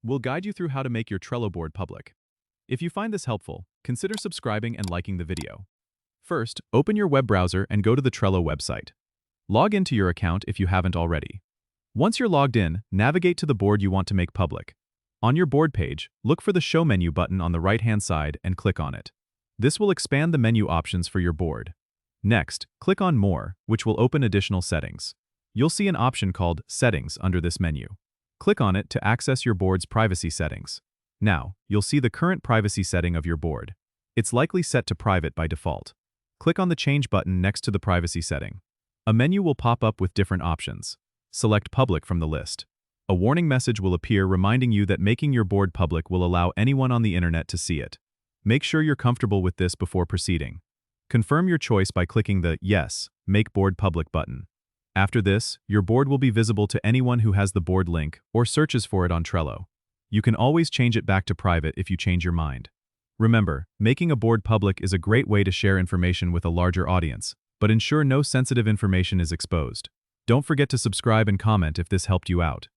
we'll guide you through how to make your Trello board public. If you find this helpful, consider subscribing and liking the video. First, open your web browser and go to the Trello website. Log into your account if you haven't already. Once you're logged in, navigate to the board you want to make public. On your board page, look for the Show menu button on the right-hand side and click on it. This will expand the menu options for your board. Next, click on More, which will open additional settings. You'll see an option called Settings under this menu. Click on it to access your board's privacy settings. Now, you'll see the current privacy setting of your board. It's likely set to private by default. Click on the Change button next to the privacy setting. A menu will pop up with different options. Select Public from the list. A warning message will appear reminding you that making your board public will allow anyone on the internet to see it. Make sure you're comfortable with this before proceeding. Confirm your choice by clicking the Yes, Make Board Public button. After this, your board will be visible to anyone who has the board link or searches for it on Trello. You can always change it back to private if you change your mind. Remember, making a board public is a great way to share information with a larger audience, but ensure no sensitive information is exposed. Don't forget to subscribe and comment if this helped you out.